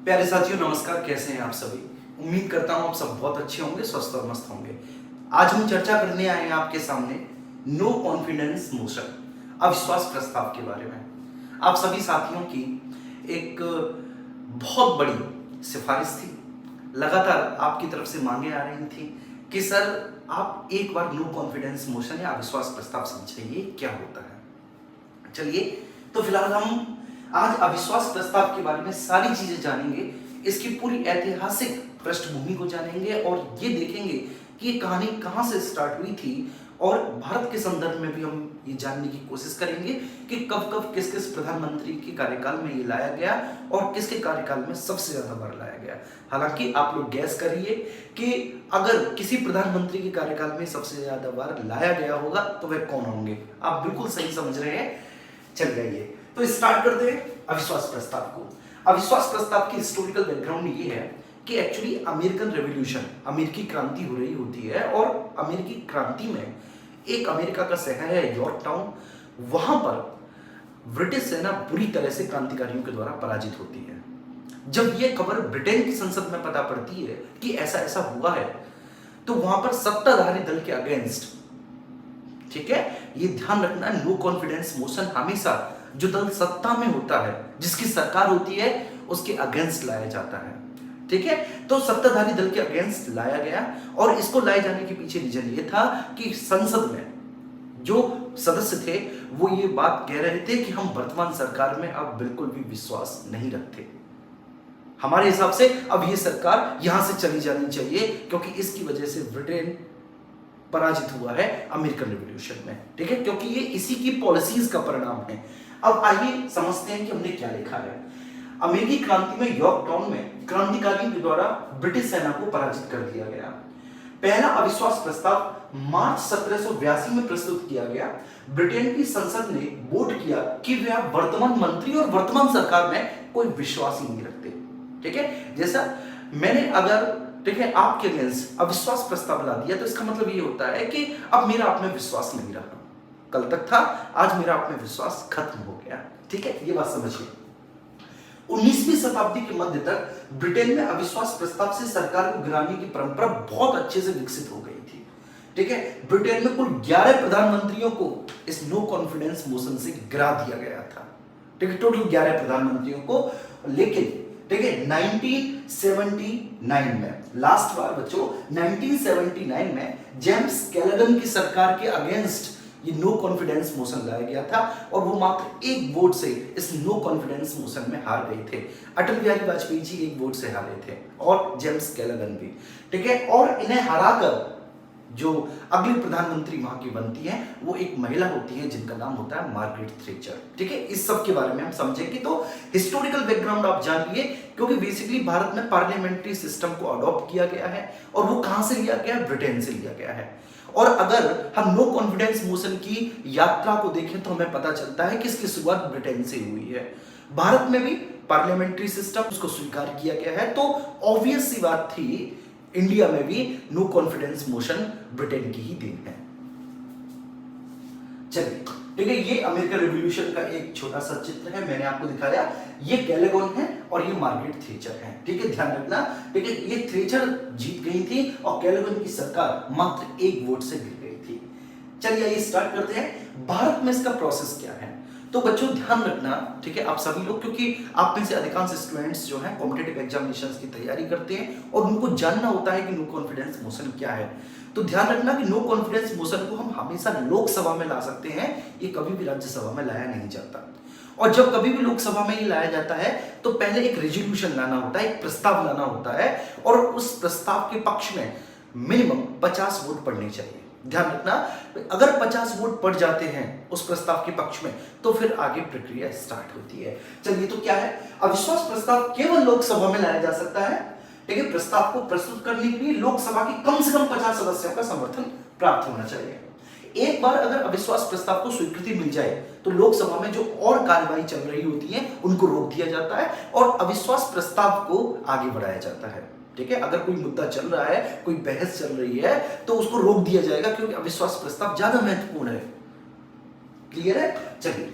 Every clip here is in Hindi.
प्यारे साथियों नमस्कार, कैसे हैं आप सभी। उम्मीद करता हूं आप सब बहुत अच्छे होंगे, स्वस्थ और मस्त होंगे। आज हम चर्चा करने आए हैं आपके सामने नो कॉन्फिडेंस मोशन, अविश्वास प्रस्ताव के बारे में। आप सभी साथियों की एक बहुत बड़ी सिफारिश थी, लगातार आपकी तरफ से मांगे आ रही थी कि सर आप एक बार नो कॉन्फिडेंस मोशन या अविश्वास प्रस्ताव समझाइए क्या होता है। चलिए, तो फिलहाल हम आज अविश्वास प्रस्ताव के बारे में सारी चीजें जानेंगे, इसकी पूरी ऐतिहासिक पृष्ठभूमि को जानेंगे और ये देखेंगे कि ये कहानी कहां से स्टार्ट हुई थी। और भारत के संदर्भ में भी हम ये जानने की कोशिश करेंगे कि कब कब किस किस प्रधानमंत्री के कार्यकाल में ये लाया गया और किसके कार्यकाल में सबसे ज्यादा बार लाया गया। हालांकि आप लोग गैस करिए कि अगर किसी प्रधानमंत्री के कार्यकाल में सबसे ज्यादा बार लाया गया होगा तो वह कौन होंगे। आप बिल्कुल सही समझ रहे हैं। चल जाइए, तो स्टार्ट करते हैं अविश्वास प्रस्ताव को। अविश्वास प्रस्ताव की हिस्टोरिकल बैकग्राउंड ये है कि एक्चुअली अमेरिकन रेवोल्यूशन, अमेरिकी क्रांति हो रही होती है और अमेरिकी क्रांति में एक अमेरिका का शहर है यॉर्क टाउन, वहां पर ब्रिटिश सेना बुरी तरह से क्रांतिकारियों के द्वारा पराजित होती है। जब यह खबर ब्रिटेन की संसद में पता पड़ती है कि ऐसा ऐसा हुआ है, तो वहां पर सत्ताधारी दल के अगेंस्ट, ठीक है, ये ध्यान रखना, नो कॉन्फिडेंस मोशन हमेशा जो दल सत्ता में होता है, जिसकी सरकार होती है, उसके अगेंस्ट लाया जाता है। ठीक है, तो सत्ताधारी दल के अगेंस्ट लाया गया और इसको लाए जाने के पीछे रीजन ये था कि संसद में जो सदस्य थे वो ये बात कह रहे थे कि हम वर्तमान सरकार में अब बिल्कुल भी विश्वास नहीं रखते। हमारे हिसाब से अब ये सरकार यहां से चली जानी चाहिए क्योंकि इसकी वजह से ब्रिटेन पराजित हुआ है अमेरिकन रिवॉल्यूशन में। ठीक है, क्योंकि ये इसी की पॉलिसीज का परिणाम है। अब आइए समझते हैं कि हमने क्या लिखा है। अमेरिकी क्रांति में यॉर्क टाउन में क्रांतिकारियों के द्वारा ब्रिटिश सेना को पराजित कर दिया गया। पहला अविश्वास प्रस्ताव मार्च 1782 में प्रस्तुत किया गया। ब्रिटेन की संसद ने वोट किया कि वे वर्तमान मंत्री और वर्तमान सरकार में कोई विश्वास ही नहीं रखते। ठीक है, जैसा मैंने अगर, ठीक है, आपके अगेंस्ट अविश्वास प्रस्ताव ला दिया तो इसका मतलब ये होता है कि अब मेरा आप में विश्वास नहीं रहा। कल तक था, आज मेरा आप में विश्वास खत्म हो गया। ठीक है, ये बात समझिए। 19वीं शताब्दी के मध्य तक ब्रिटेन में अविश्वास प्रस्ताव से सरकार को गिराने की परंपरा बहुत अच्छे से विकसित हो गई थी। ठीक है, ब्रिटेन में कुल 11 प्रधानमंत्रियों को इस नो कॉन्फिडेंस मोशन से गिरा दिया गया था। ठीक है, टोटल 11 प्रधानमंत्रियों को। लेकिन ठीक है, 1979 में, लास्ट बार बच्चों, 1979 में जेम्स कैलोगन की सरकार के अगेंस्ट ये नो कॉन्फिडेंस मोशन लाया गया था और वो मात्र एक वोट से इस नो कॉन्फिडेंस मोशन में हार गए थे। अटल बिहारी वाजपेयी जी एक वोट से हारे थे और जेम्स कैलोगन भी। ठीक है, और इन्हें हराकर जो अगली प्रधानमंत्री वहां की बनती है वो एक महिला होती है जिनका नाम होता है मार्गरेट थैचर। ठीक है, इस सब के बारे में हम समझेंगे। तो हिस्टोरिकल बैकग्राउंड आप जान लिए, क्योंकि बेसिकली भारत में पार्लियामेंट्री सिस्टम को अडॉप्ट किया गया है और वो कहां से लिया गया है, ब्रिटेन से लिया गया है। और अगर हम नो कॉन्फिडेंस मोशन की यात्रा को देखें तो हमें पता चलता है कि इसकी शुरुआत ब्रिटेन से हुई है। भारत में भी पार्लियामेंट्री सिस्टम उसको स्वीकार किया गया है, तो ऑब्वियस सी बात थी इंडिया में भी नो कॉन्फिडेंस मोशन ब्रिटेन की ही देन है। चलिए, ठीक है, ये अमेरिकन रिवॉल्यूशन का एक छोटा सा चित्र है, मैंने आपको दिखाया। ये कैलोगन है और ये मार्गरेट थैचर है। ठीक है, ध्यान रखना। ठीक है, ये थैचर जीत गई थी और कैलोगन की सरकार मात्र एक वोट से गिर गई थी। चलिए, ये स्टार्ट करते हैं। भारत में इसका प्रोसेस क्या है, तो बच्चों ध्यान रखना। ठीक है, आप सभी लोग, क्योंकि आप में से अधिकांश स्टूडेंट्स जो हैं कॉम्पिटिटिव एग्जामिनेशंस की तैयारी करते हैं और उनको जानना होता है कि नो कॉन्फिडेंस मोशन क्या है। तो ध्यान रखना कि नो कॉन्फिडेंस मोशन को हम हमेशा लोकसभा में ला सकते हैं, ये कभी भी राज्यसभा में लाया नहीं जाता। और जब कभी भी लोकसभा में ये लाया जाता है तो पहले एक रेजोल्यूशन लाना होता है, एक प्रस्ताव लाना होता है और उस प्रस्ताव के पक्ष में मिनिमम 50 वोट पड़ने चाहिए। ध्यान रखना, अगर 50 वोट पड़ जाते हैं उस प्रस्ताव के पक्ष में तो फिर आगे प्रक्रिया स्टार्ट होती है। चलिए, तो क्या है, अविश्वास प्रस्ताव केवल लोकसभा में लाया जा सकता है। ठीक है, प्रस्ताव को प्रस्तुत करने के लिए लोकसभा के कम से कम 50 सदस्यों का समर्थन प्राप्त होना चाहिए। एक बार अगर अविश्वास प्रस्ताव को स्वीकृति मिल जाए तो लोकसभा में जो और कार्यवाही चल रही होती है उनको रोक दिया जाता है और अविश्वास प्रस्ताव को आगे बढ़ाया जाता है। ठीक है, अगर कोई मुद्दा चल रहा है, कोई बहस चल रही है तो उसको रोक दिया जाएगा क्योंकि अविश्वास प्रस्ताव ज्यादा महत्वपूर्ण है। क्लियर है। चलिए,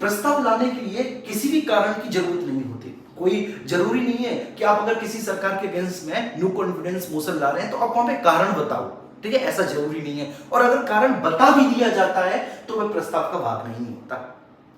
प्रस्ताव लाने के लिए किसी भी कारण की जरूरत नहीं होती। कोई जरूरी नहीं है कि आप अगर किसी सरकार के अगेंस्ट में नो कॉन्फिडेंस मोशन ला रहे हैं तो आप वहां पे कारण बताओ, ठीक है, ऐसा जरूरी नहीं है। और अगर कारण बता भी दिया जाता है तो वह प्रस्ताव का भाग नहीं होता,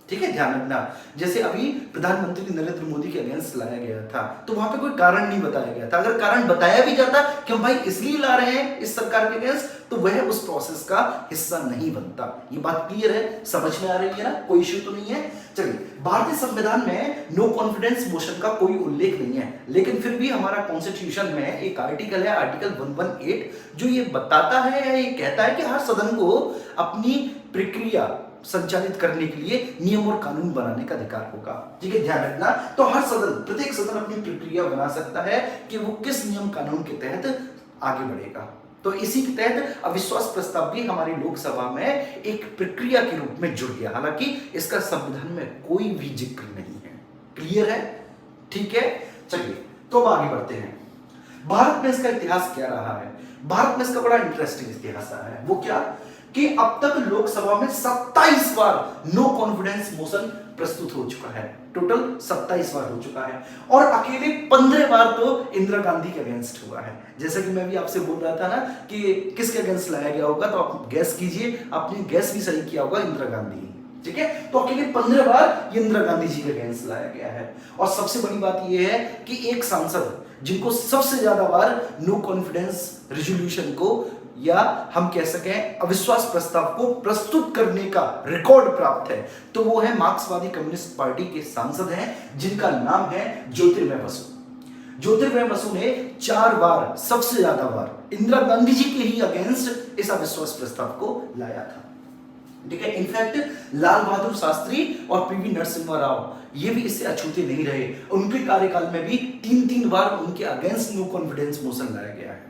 ठीक है, ध्यान रखना। जैसे अभी प्रधानमंत्री नरेंद्र मोदी के अगेंस्ट लाया गया था तो वहां पे कोई कारण नहीं बताया गया था। अगर कारण बताया भी जाता कि हम भाई इसलिए ला रहे हैं इस सरकार के अगेंस्ट, तो वह उस प्रोसेस का हिस्सा नहीं बनता। ये बात क्लियर है, समझ में आ रही है ना, कोई इश्यू तो नहीं है। चलिए, भारतीय संविधान में नो कॉन्फिडेंस मोशन का कोई उल्लेख नहीं है, लेकिन फिर भी हमारा कॉन्स्टिट्यूशन में एक आर्टिकल है, आर्टिकल 118, जो ये बताता है या ये कहता है कि हर सदन को अपनी प्रक्रिया संचालित करने के लिए नियम और कानून बनाने का अधिकार होगा, ठीक है, ध्यान रखना। तो हर सदन, प्रत्येक सदन अपनी प्रक्रिया बना सकता है कि वो किस नियम कानून के तहत आगे बढ़ेगा। तो इसी के तहत अविश्वास प्रस्ताव भी हमारी लोकसभा में एक प्रक्रिया के रूप में जुड़ गया, हालांकि इसका संविधान में कोई भी जिक्र नहीं है। क्लियर है, ठीक है। चलिए, तो अब आगे बढ़ते हैं। भारत में इसका इतिहास क्या रहा है? भारत में इसका बड़ा इंटरेस्टिंग इतिहास रहा है। वो क्या कि अब तक लोकसभा में 27 बार नो कॉन्फिडेंस मोशन प्रस्तुत हो चुका है, टोटल 27 बार हो चुका है, और अकेले 15 बार तो इंदिरा गांधी के अगेंस्ट हुआ है। जैसे कि मैं भी आपसे बोल रहा था ना कि किसके अगेंस्ट लाया गया होगा, तो आप गैस कीजिए, आपने गैस भी सही किया होगा, इंदिरा गांधी, ठीक है। तो अकेले 15 बार ये इंदिरा गांधी जी के अगेंस्ट लाया गया है। और सबसे बड़ी बात यह है कि एक सांसद जिनको सबसे ज्यादा बार नो कॉन्फिडेंस रेजोल्यूशन को या हम कह सकें अविश्वास प्रस्ताव को प्रस्तुत करने का रिकॉर्ड प्राप्त है, तो वो है मार्क्सवादी कम्युनिस्ट पार्टी के सांसद हैं जिनका नाम है ज्योतिर्मय बसु। ज्योतिर्मय बसु ने 4 बार, सबसे ज्यादा बार इंदिरा गांधी जी के ही अगेंस्ट इस अविश्वास प्रस्ताव को लाया था, ठीक है। इनफैक्ट लाल बहादुर शास्त्री और पीवी नरसिम्हा राव ये भी इससे अछूते नहीं रहे। उनके कार्यकाल में भी 3-3 बार उनके अगेंस्ट नो कॉन्फिडेंस मोशन लाया गया है,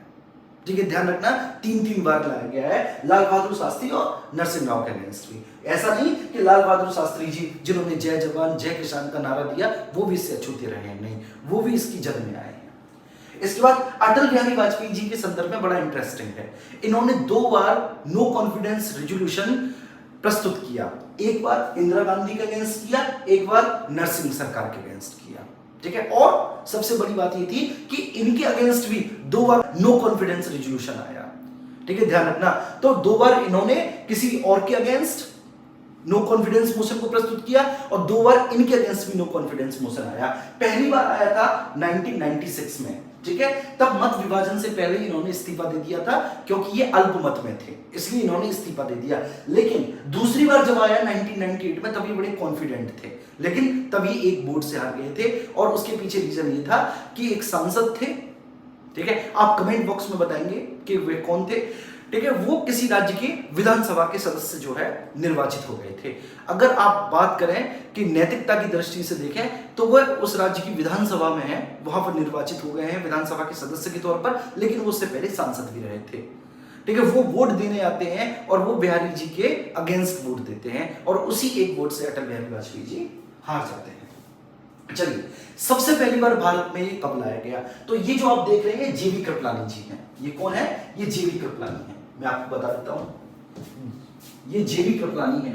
ठीक है, ध्यान रखना, 3-3 बार लाया गया है लाल बहादुर शास्त्री और नरसिम्हा राव के अगेंस्ट भी। ऐसा नहीं कि लाल बहादुर शास्त्री जी जिन्होंने जय जवान जय किसान का नारा दिया वो भी इससे अछूते रहे हैं, नहीं, वो भी इसकी जद में आए हैं। इसके बाद अटल बिहारी वाजपेयी जी के संदर्भ में बड़ा इंटरेस्टिंग है। इन्होंने 2 बार नो कॉन्फिडेंस रेजोल्यूशन प्रस्तुत किया, एक बार इंदिरा गांधी के अगेंस्ट किया, एक बार नरसिंह सरकार के अगेंस्ट किया, ठीक है। और सबसे बड़ी बात ये थी कि इनके अगेंस्ट भी 2 बार नो कॉन्फिडेंस रेजोल्यूशन आया, ठीक है, ध्यान रखना। तो 2 बार इन्होंने किसी और के अगेंस्ट नो कॉन्फिडेंस मोशन को प्रस्तुत किया और 2 बार इनके अगेंस्ट भी नो कॉन्फिडेंस मोशन आया। पहली बार आया था 1996 में, ठीक है, तब मत विभाजन से पहले इन्होंने इस्तीफा दे दिया था क्योंकि ये अल्पमत में थे, इसलिए इन्होंने इस्तीफा दे दिया। लेकिन दूसरी बार जब आया 1998 में, तब ये बड़े कॉन्फिडेंट थे, लेकिन तब ये एक वोट से हार गए थे। और उसके पीछे रीजन ये था कि एक सांसद थे, ठीक है, आप कमेंट बॉक्स में बताएंगे कि वे कौन थे, ठीक है, वो किसी राज्य के विधानसभा के सदस्य जो है निर्वाचित हो गए थे। अगर आप बात करें कि नैतिकता की दृष्टि से देखें तो वह उस राज्य की विधानसभा में है, वहां पर निर्वाचित हो गए हैं विधानसभा के सदस्य के तौर पर, लेकिन वो उससे पहले सांसद भी रहे थे, ठीक है। वो वोट देने आते हैं और वो बिहारी जी के अगेंस्ट वोट देते हैं और उसी एक वोट से अटल बिहारी वाजपेयी जी हार जाते हैं। चलिए, सबसे पहली बार भारत में ये कब लाया गया? तो ये जो आप देख रहे हैं जेवी कृपलानी जी हैं। ये कौन है? ये जेवी कृपलानी है। मैं आपको बता देता हूं, ये जेवी कृपलानी है,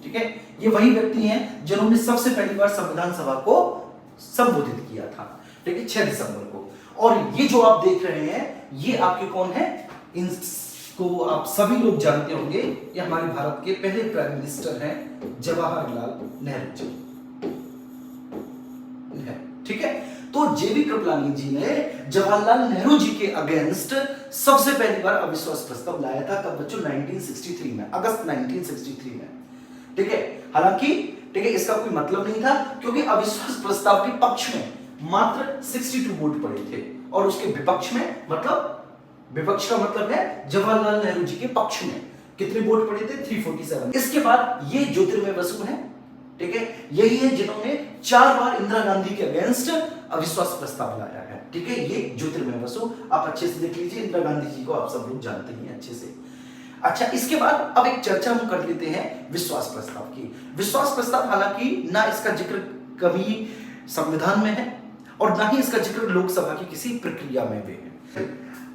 ठीक है। ये वही व्यक्ति हैं जिन्होंने सबसे पहली बार संविधान सभा को संबोधित किया था, ठीक है, 6 दिसंबर को। और ये जो आप देख रहे हैं ये आपके कौन है? इनको आप सभी लोग जानते होंगे, ये हमारे भारत के पहले प्राइम मिनिस्टर हैं जवाहरलाल नेहरू जी, ठीक है। तो जेबी कृपलानी जी ने जवाहरलाल नेहरू जी के अगेंस्ट सबसे पहली बार अविश्वास प्रस्ताव लाया था, कब बच्चों? 1963 में, अगस्त 1963 में, ठीक है। हालांकि, ठीक है, इसका कोई मतलब नहीं था क्योंकि अविश्वास प्रस्ताव के पक्ष में मात्र 62 वोट पड़े थे और उसके विपक्ष में, मतलब विपक्ष का मतलब है जवाहरलाल नेहरू जी के पक्ष में कितने वोट पड़े थे? 347। इसके बाद ये ज्योतिर्मय बसु हैं, ठीक है, यही है जिन्होंने 4 बार इंदिरा गांधी के अगेंस्ट अविश्वास प्रस्ताव लाया है, ठीक है। ये ज्योतिर्मय बसु, आप अच्छे से देख लीजिए, इंदिरा गांधी जी को आप सब लोग जानते हैं अच्छे से। अच्छा, इसके बाद अब एक चर्चा हम कर लेते हैं विश्वास प्रस्ताव की। विश्वास प्रस्ताव हालांकि ना इसका जिक्र कभी संविधान में है और ना ही इसका जिक्र लोकसभा की किसी प्रक्रिया में भी है।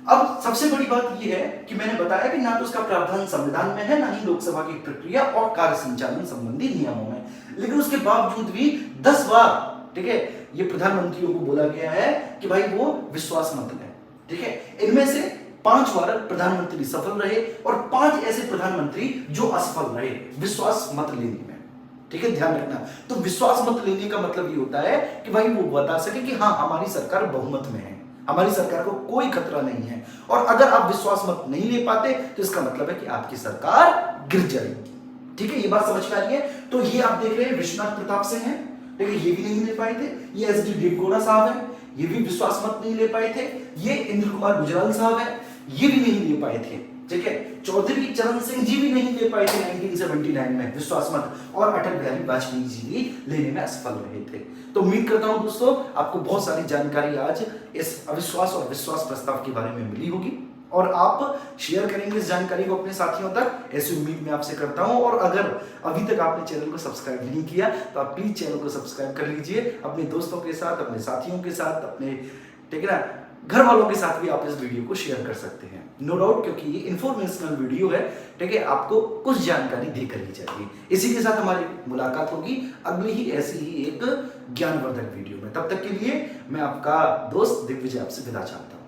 अब सबसे बड़ी बात यह है कि मैंने बताया कि ना तो उसका प्रावधान संविधान में है, ना ही लोकसभा की प्रक्रिया और कार्य संचालन संबंधी नियमों में, लेकिन उसके बावजूद भी 10 बार, ठीक है, ये प्रधानमंत्रियों को बोला गया है कि भाई वो विश्वास मत लें, ठीक है। इनमें से 5 बार प्रधानमंत्री सफल रहे और 5 ऐसे प्रधानमंत्री जो असफल रहे विश्वास मत लेने में, ठीक है, ध्यान रखना। तो विश्वास मत लेने का मतलब ये होता है कि भाई वो बता सके कि हाँ हमारी सरकार बहुमत में है, हमारी सरकार को कोई खतरा नहीं है। और अगर आप विश्वास मत नहीं ले पाते तो इसका मतलब है कि आपकी सरकार गिर जाएगी, ठीक है, ये बात समझ में आ रही है। तो ये आप देख रहे हैं विश्वनाथ प्रताप सिंह है, ठीक है, ये भी नहीं ले पाए थे। ये एस.डी. देवगौड़ा साहब है, ये भी विश्वास मत नहीं ले पाए थे। ये इंद्र कुमार गुजराल साहब है, ये भी नहीं ले पाए थे, ठीक है। चौधरी चरण सिंह जी भी नहीं ले पाए थे 1979 में विश्वास मत, और अटल बिहारी वाजपेयी जी भी लेने में असफल रहे थे। तो उम्मीद करता हूं दोस्तों आपको बहुत सारी जानकारी आज इस अविश्वास और विश्वास प्रस्ताव के बारे में मिली होगी और आप शेयर करेंगे इस जानकारी को अपने साथियों तक, ऐसी उम्मीद मैं आपसे करता हूं। और अगर अभी तक आपने चैनल को सब्सक्राइब नहीं किया तो आप प्लीज चैनल को सब्सक्राइब कर लीजिए, अपने दोस्तों के साथ, अपने साथियों के साथ, अपने, ठीक है ना, घर वालों के साथ भी आप इस वीडियो को शेयर कर सकते हैं, नो डाउट, क्योंकि ये इंफॉर्मेशनल वीडियो है, ठीक है, आपको कुछ जानकारी देकर ही चाहिए। इसी के साथ हमारी मुलाकात होगी अगली ही ऐसी ही एक ज्ञानवर्धक वीडियो में। तब तक के लिए मैं आपका दोस्त दिग्विजय आपसे विदा चाहता हूं।